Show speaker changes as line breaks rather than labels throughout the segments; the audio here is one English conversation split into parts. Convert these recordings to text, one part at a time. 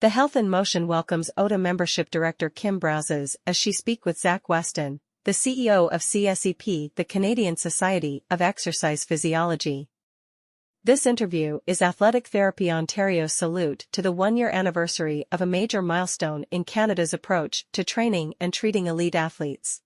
The Health in Motion welcomes OATA Membership Director Kim Brouzes as she speaks with Zach Weston, the CEO of CSEP, the Canadian Society of Exercise Physiology. This interview is Athletic Therapy Ontario's salute to the one-year anniversary of a major milestone in Canada's approach to training and treating elite athletes.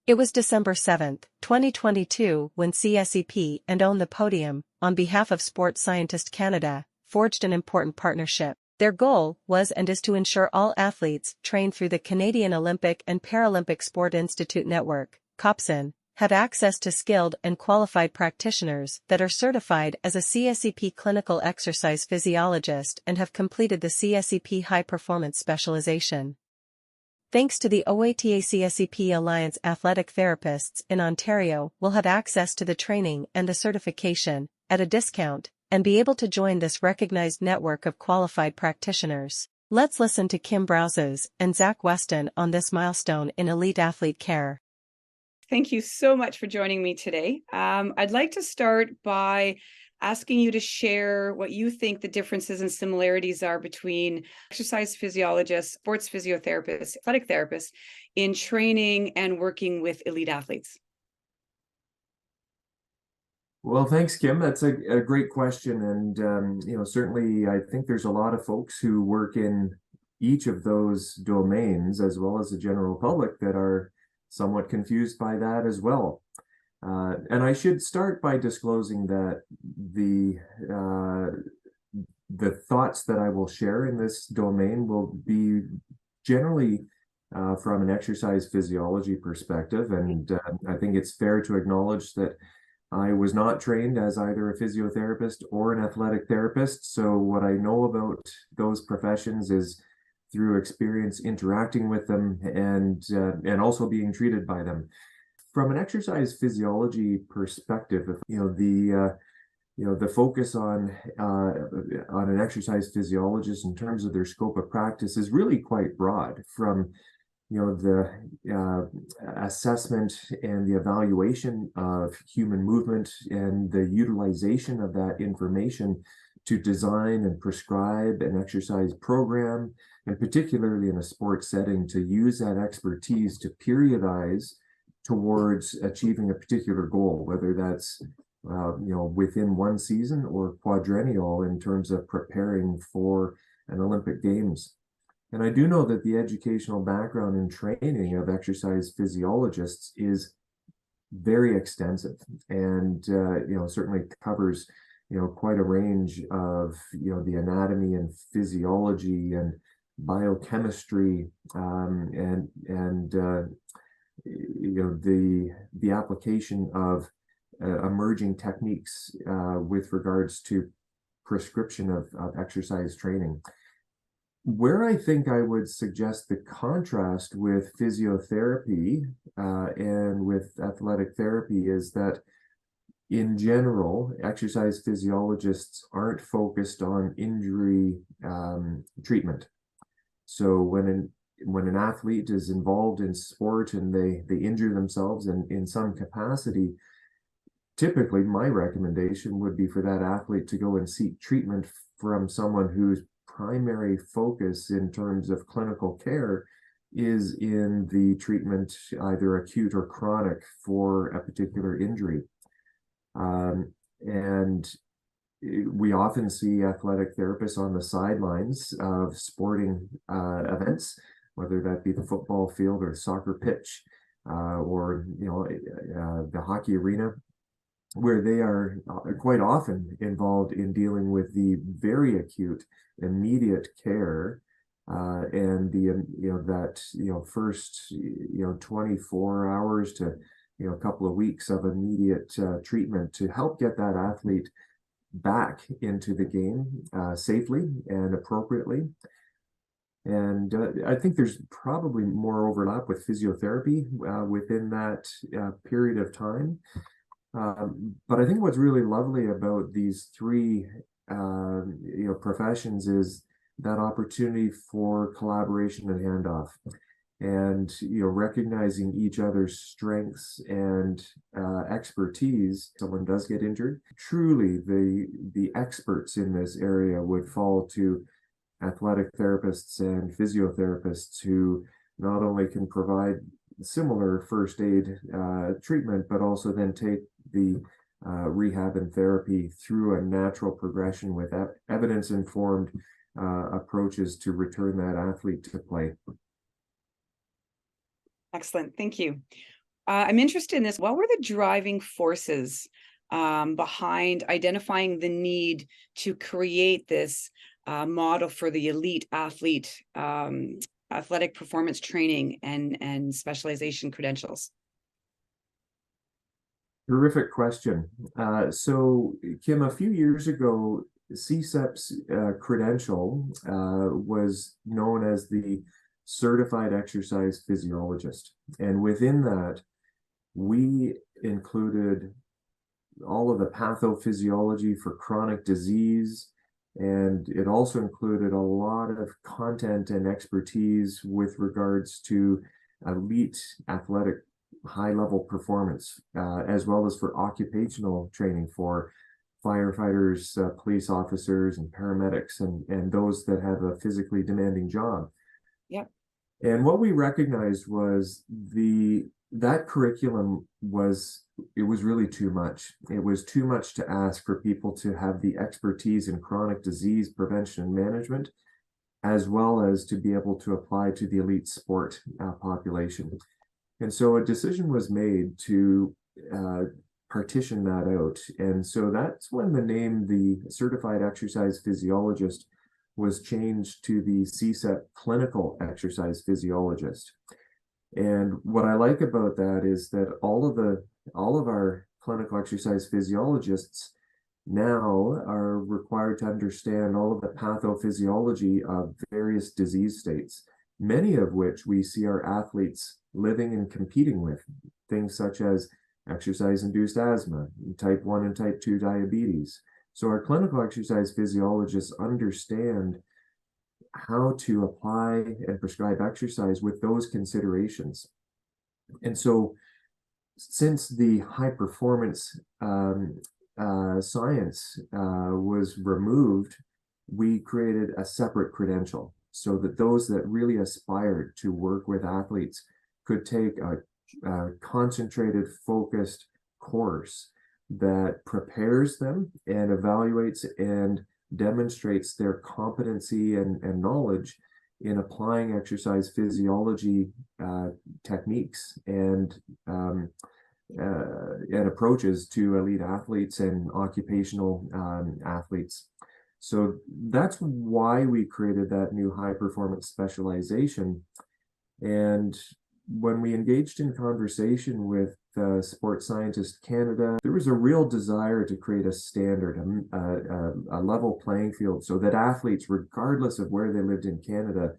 It was December 7, 2022 when CSEP and Own the Podium, on behalf of Sports Scientist Canada, forged an important partnership. Their goal was and is to ensure all athletes trained through the Canadian Olympic and Paralympic Sport Institute Network, COPSIN, have access to skilled and qualified practitioners that are certified as a CSEP clinical exercise physiologist and have completed the CSEP high performance specialization. Thanks to the OATA CSEP Alliance, athletic therapists in Ontario will have access to the training and the certification at a discount and be able to join this recognized network of qualified practitioners. Let's listen to Kim Brouzes and Zach Weston on this milestone in elite athlete care.
Thank you so much for joining me today. I'd like to start by asking you to share what you think the differences and similarities are between exercise physiologists, sports physiotherapists, athletic therapists in training and working with elite athletes.
Well, thanks, Kim. That's a great question. And, certainly I think there's a lot of folks who work in each of those domains, as well as the general public, that are somewhat confused by that as well. And I should start by disclosing that the thoughts that I will share in this domain will be generally from an exercise physiology perspective. And I think it's fair to acknowledge that I was not trained as either a physiotherapist or an athletic therapist. So what I know about those professions is through experience interacting with them and also being treated by them. From an exercise physiology perspective, the focus on an exercise physiologist in terms of their scope of practice is really quite broad, from the assessment and the evaluation of human movement and the utilization of that information to design and prescribe an exercise program, and particularly in a sports setting, to use that expertise to periodize towards achieving a particular goal, whether that's within one season or quadrennial in terms of preparing for an Olympic Games. And I do know that the educational background and training of exercise physiologists is very extensive and, certainly covers, quite a range of, the anatomy and physiology and biochemistry and the application of emerging techniques with regards to prescription of exercise training. Where I think I would suggest the contrast with physiotherapy and with athletic therapy is that, in general, exercise physiologists aren't focused on injury treatment. So when an athlete is involved in sport and they injure themselves in some capacity, typically my recommendation would be for that athlete to go and seek treatment from someone whose primary focus in terms of clinical care is in the treatment, either acute or chronic, for a particular injury. And we often see athletic therapists on the sidelines of sporting events, whether that be the football field or soccer pitch, or the hockey arena, where they are quite often involved in dealing with the very acute, immediate care, and first 24 hours to a couple of weeks of immediate treatment to help get that athlete back into the game safely and appropriately. And I think there's probably more overlap with physiotherapy within that period of time. But I think what's really lovely about these three professions is that opportunity for collaboration and handoff, and recognizing each other's strengths and expertise. Someone does get injured, truly the experts in this area would fall to athletic therapists and physiotherapists who not only can provide similar first aid treatment, but also then take the rehab and therapy through a natural progression with evidence-informed approaches to return that athlete to play.
Excellent. Thank you. I'm interested in this. What were the driving forces behind identifying the need to create this model for the elite athlete, athletic performance training and specialization credentials?
Terrific question. So, Kim, a few years ago, CSEP's credential was known as the Certified Exercise Physiologist. And within that, we included all of the pathophysiology for chronic disease, and it also included a lot of content and expertise with regards to elite athletic high-level performance, as well as for occupational training for firefighters, police officers, and paramedics, and those that have a physically demanding job.
Yep.
And what we recognized was that curriculum was really too much. It was too much to ask for people to have the expertise in chronic disease prevention and management, as well as to be able to apply to the elite sport population. And so a decision was made to partition that out. And so that's when the name, the Certified Exercise Physiologist, was changed to the CSEP Clinical Exercise Physiologist. And what I like about that is that all of our clinical exercise physiologists now are required to understand all of the pathophysiology of various disease states, many of which we see our athletes living and competing with, things such as exercise-induced asthma, type 1 and type 2 diabetes. So our clinical exercise physiologists understand how to apply and prescribe exercise with those considerations. And so since the high performance science was removed, we created a separate credential so that those that really aspired to work with athletes could take a concentrated, focused course that prepares them and evaluates and demonstrates their competency and knowledge in applying exercise physiology techniques and approaches to elite athletes and occupational athletes. So that's why we created that new high performance specialization. And when we engaged in conversation with Sports Scientist Canada, there was a real desire to create a standard, a level playing field, so that athletes, regardless of where they lived in Canada,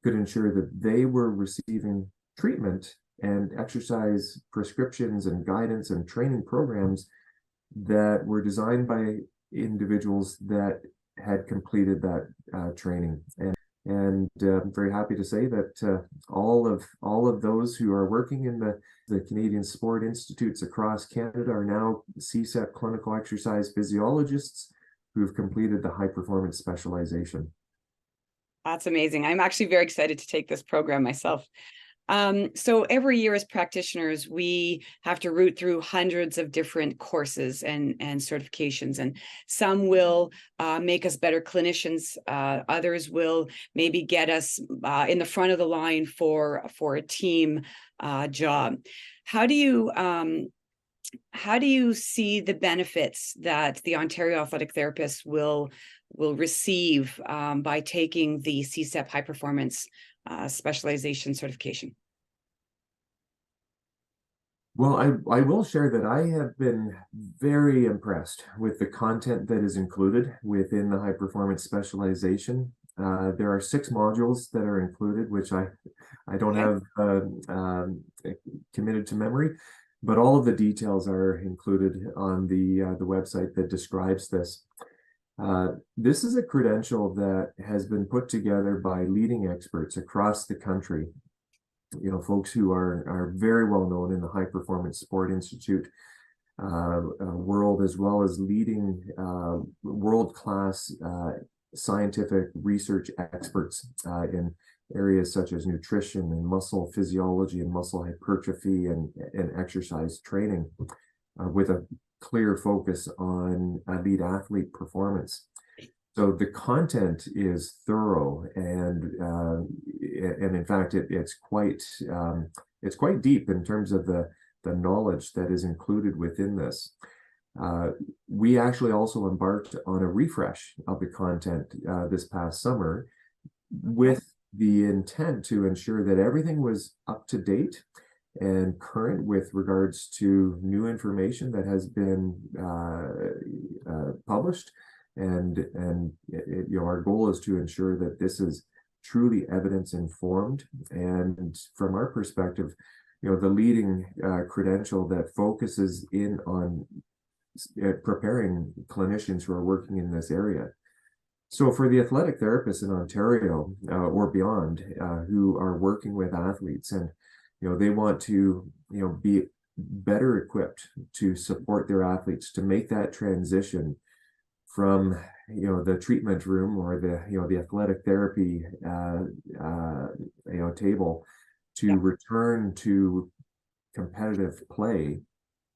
could ensure that they were receiving treatment and exercise prescriptions and guidance and training programs that were designed by individuals that had completed that training. And I'm very happy to say that all of those who are working in the Canadian Sport Institutes across Canada are now CSEP clinical exercise physiologists who've completed the high performance specialization.
That's amazing. I'm actually very excited to take this program myself. So every year as practitioners, we have to root through hundreds of different courses and certifications, and some will make us better clinicians. Others will maybe get us in the front of the line for a team job. How do you see the benefits that the Ontario athletic therapists will receive by taking the CSEP high performance specialization certification?
Well, I will share that I have been very impressed with the content that is included within the high performance specialization. There are 6 modules that are included, which I don't have committed to memory, but all of the details are included on the website that describes this. This is a credential that has been put together by leading experts across the country, folks who are very well known in the High Performance Sport Institute world, as well as leading world-class scientific research experts in areas such as nutrition and muscle physiology and muscle hypertrophy and exercise training, with a clear focus on elite athlete performance. So the content is thorough, and in fact it's quite deep in terms of the knowledge that is included within this. We actually also embarked on a refresh of the content this past summer, with the intent to ensure that everything was up to date and current with regards to new information that has been published. And our goal is to ensure that this is truly evidence informed. And from our perspective, the leading credential that focuses in on preparing clinicians who are working in this area. So for the athletic therapists in Ontario or beyond who are working with athletes, and they want to be better equipped to support their athletes to make that transition from the treatment room or the athletic therapy table to return to competitive play.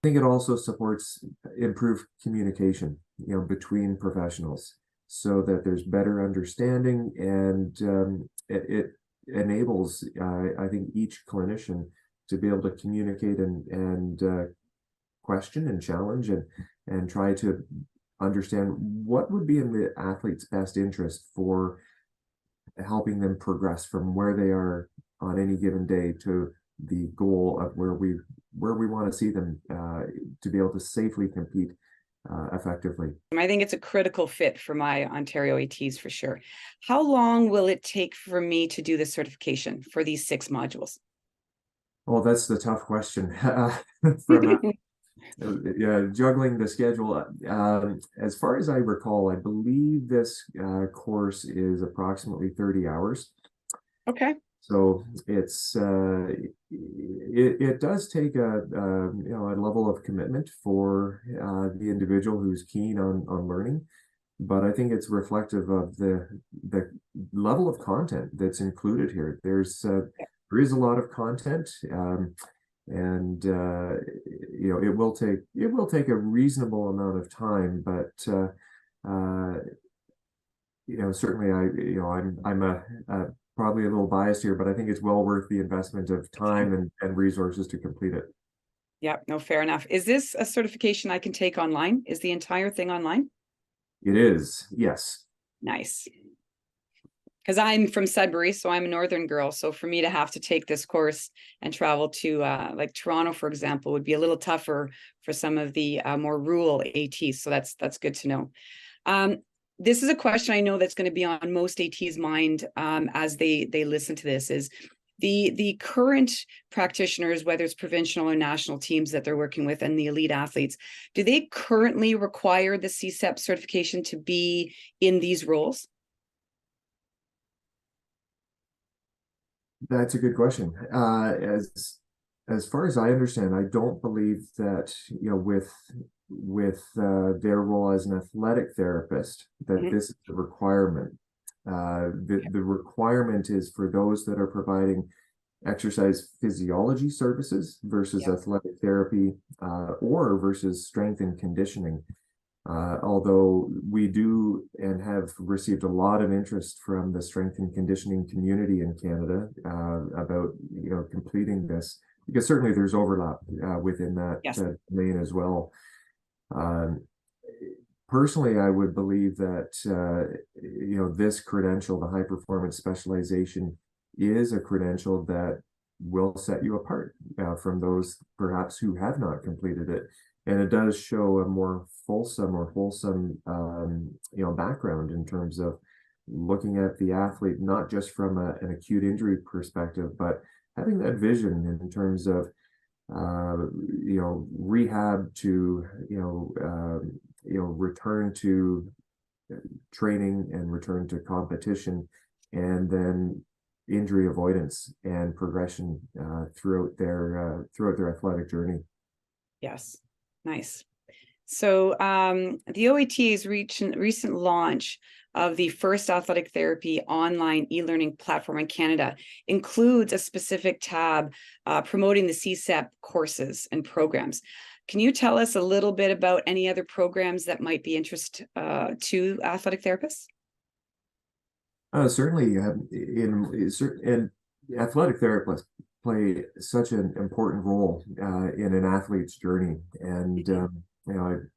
I think it also supports improved communication between professionals, so that there's better understanding, and it enables I think each clinician to be able to communicate and question and challenge and try to understand what would be in the athlete's best interest for helping them progress from where they are on any given day to the goal of where we want to see them to be able to safely compete effectively.
I think it's a critical fit for my Ontario ATs for sure. How long will it take for me to do this certification for these 6 modules?
Oh, that's the tough question. From juggling the schedule. As far as I recall, I believe this course is approximately 30 hours.
Okay.
So it's it does take a level of commitment for the individual who's keen on learning, but I think it's reflective of the level of content that's included here. There is a lot of content, and it will take a reasonable amount of time, but certainly I'm probably a little biased here, but I think it's well worth the investment of time and resources to complete it.
Yeah, no, fair enough. Is this a certification I can take online? Is the entire thing online?
It is, yes.
Nice. Because I'm from Sudbury, so I'm a northern girl. So for me to have to take this course and travel to like Toronto, for example, would be a little tougher for some of the more rural ATs. So that's good to know. This is a question I know that's going to be on most ATs' mind as they listen to this, is the current practitioners, whether it's provincial or national teams that they're working with, and the elite athletes, do they currently require the CSEP certification to be in these roles?
That's a good question. As far as I understand, I don't believe that with their role as an athletic therapist that this is a requirement. The requirement is for those that are providing exercise physiology services versus athletic therapy or versus strength and conditioning. Although we do and have received a lot of interest from the strength and conditioning community in Canada about completing this, because certainly there's overlap within that domain as well. Personally, I would believe that this credential, the high performance specialization, is a credential that will set you apart from those perhaps who have not completed it. And it does show a more fulsome or wholesome background in terms of looking at the athlete, not just from an acute injury perspective, but having that vision in terms of rehab to return to training and return to competition, and then injury avoidance and progression throughout their athletic journey.
Yes, nice. So the OATA's recent launch of the first athletic therapy online e-learning platform in Canada, includes a specific tab promoting the CSEP courses and programs. Can you tell us a little bit about any other programs that might be interest to athletic therapists?
Certainly, and athletic therapists play such an important role in an athlete's journey. And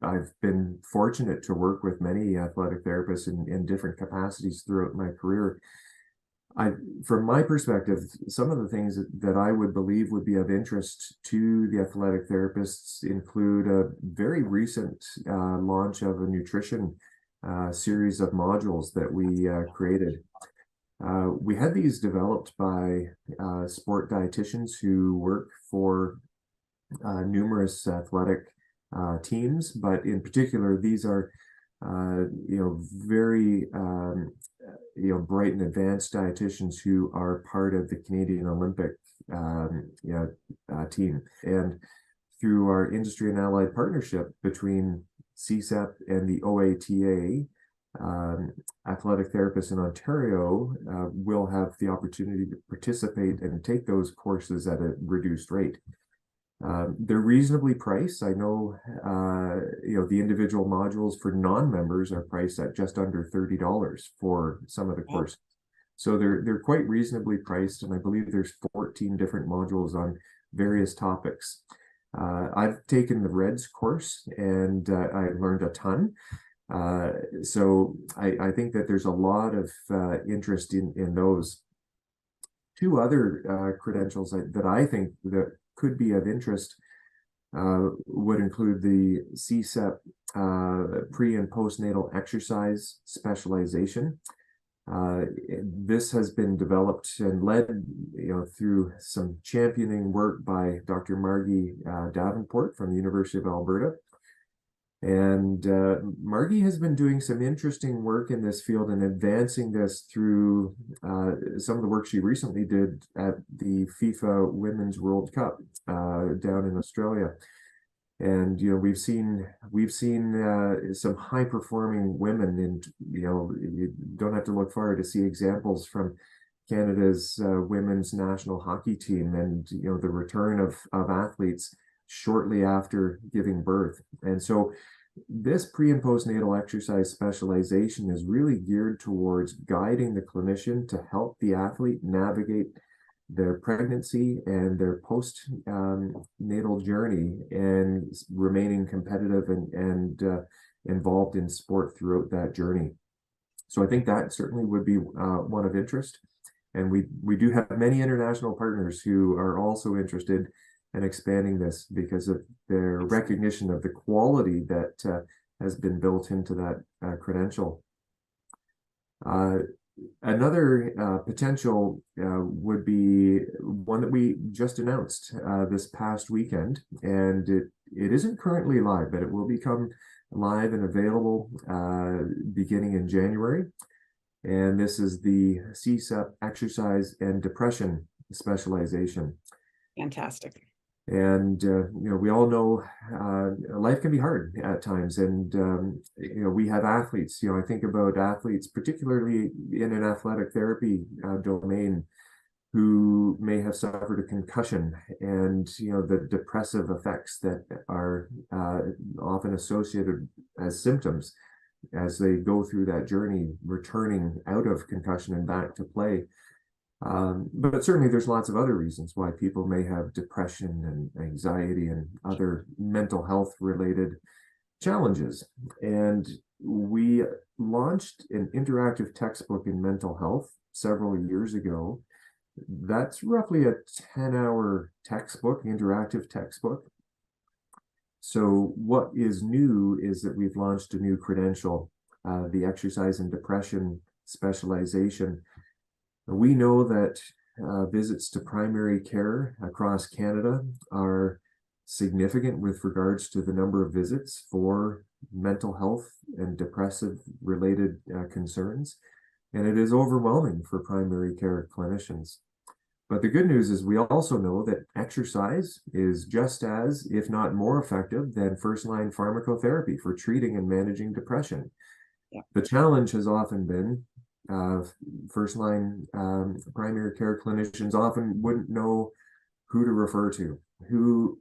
I've been fortunate to work with many athletic therapists in different capacities throughout my career. From my perspective, some of the things that I would believe would be of interest to the athletic therapists include a very recent launch of a nutrition series of modules that we created. We had these developed by sport dietitians who work for numerous athletic teams, but in particular, these are very bright and advanced dietitians who are part of the Canadian Olympic team. And through our industry and allied partnership between CSEP and the OATA, athletic therapists in Ontario will have the opportunity to participate and take those courses at a reduced rate. They're reasonably priced. I know, the individual modules for non-members are priced at just under $30 for some of the courses. So they're quite reasonably priced, and I believe there's 14 different modules on various topics. I've taken the REDS course, and I learned a ton. So I think that there's a lot of interest in those. Two other credentials that I think that could be of interest would include the CSEP pre and postnatal exercise specialization. This has been developed and led, through some championing work by Dr. Margie Davenport from the University of Alberta. And Margie has been doing some interesting work in this field and advancing this through some of the work she recently did at the FIFA Women's World Cup down in Australia. And we've seen some high performing women, and you don't have to look far to see examples from Canada's women's national hockey team, and the return of athletes shortly after giving birth. And so this pre and postnatal exercise specialization is really geared towards guiding the clinician to help the athlete navigate their pregnancy and their post-natal journey and remaining competitive and involved in sport throughout that journey. So I think that certainly would be one of interest. And we do have many international partners who are also interested in expanding this because of their recognition of the quality that has been built into that credential. Another potential would be one that we just announced this past weekend, and it isn't currently live, but it will become live and available beginning in January. And this is the CSEP exercise and depression specialization.
Fantastic.
And we all know life can be hard at times, and we have athletes. I think about athletes, particularly in an athletic therapy domain, who may have suffered a concussion, and the depressive effects that are often associated as symptoms as they go through that journey, returning out of concussion and back to play. But certainly there's lots of other reasons why people may have depression and anxiety and other mental health related challenges. And we launched an interactive textbook in mental health several years ago. That's roughly a 10-hour textbook, interactive textbook. So what is new is that we've launched a new credential, the exercise and depression specialization. We know that visits to primary care across Canada are significant with regards to the number of visits for mental health and depressive related concerns, and it is overwhelming for primary care clinicians. But the good news is we also know that exercise is just as, if not more effective than first-line pharmacotherapy for treating and managing depression.
Yeah.
The challenge has often been first line primary care clinicians often wouldn't know who to refer to, who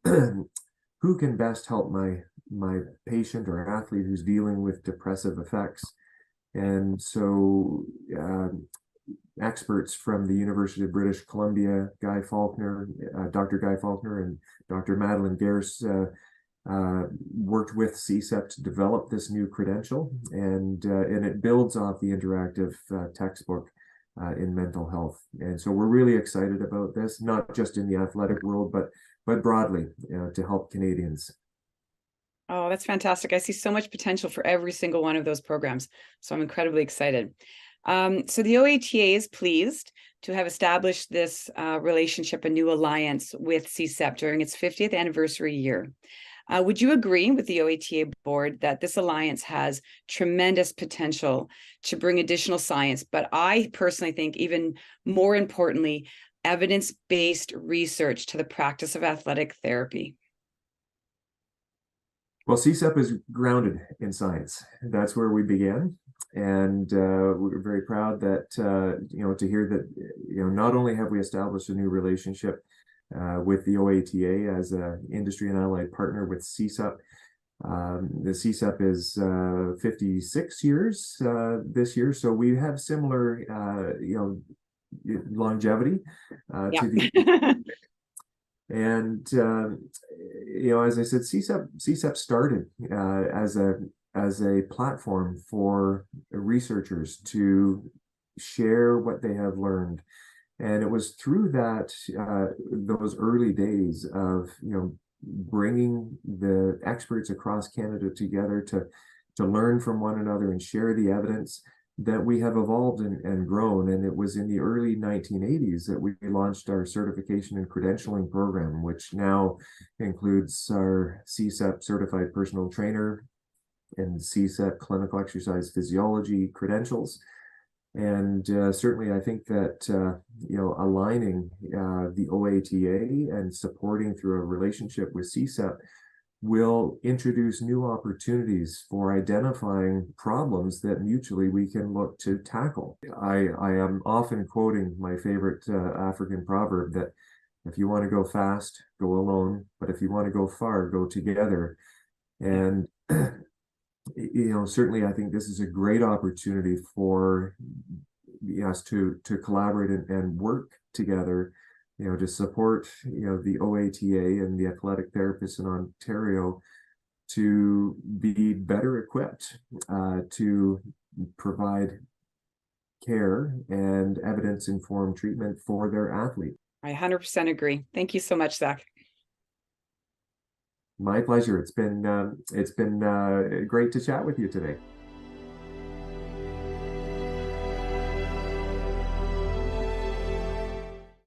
who can best help my patient or athlete who's dealing with depressive effects. And so experts from the University of British Columbia, Dr. Guy Faulkner and Dr. Madeline Gers worked with CSEP to develop this new credential, and it builds off the interactive textbook in mental health. And so we're really excited about this, not just in the athletic world, but broadly to help Canadians.
Oh, that's fantastic. I see so much potential for every single one of those programs. So I'm incredibly excited. So the OATA is pleased to have established this relationship, a new alliance with CSEP during its 50th anniversary year. Would you agree with the OATA board that this alliance has tremendous potential to bring additional science, but I personally think even more importantly, evidence-based research to the practice of athletic therapy?
Well, CSEP is grounded in science. That's where we began. And we're very proud that, to hear that, not only have we established a new relationship with the OATA as an industry and allied partner with CSEP. The CSEP is 56 years this year, so we have similar, longevity
Yeah.
to the. And as I said, CSEP started as a platform for researchers to share what they have learned. And it was through that those early days of bringing the experts across Canada together to learn from one another and share the evidence that we have evolved and grown. And it was in the early 1980s that we launched our certification and credentialing program, which now includes our CSEP certified personal trainer and CSEP clinical exercise physiology credentials. And certainly, I think that aligning the OATA and supporting through a relationship with CSEP will introduce new opportunities for identifying problems that mutually we can look to tackle. I am often quoting my favorite African proverb that if you want to go fast, go alone, but if you want to go far, go together. And certainly I think this is a great opportunity for us to collaborate and work together, to support, the OATA and the athletic therapists in Ontario to be better equipped to provide care and evidence-informed treatment for their athlete.
I 100% agree. Thank you so much, Zach.
My pleasure. It's been great to chat with you today.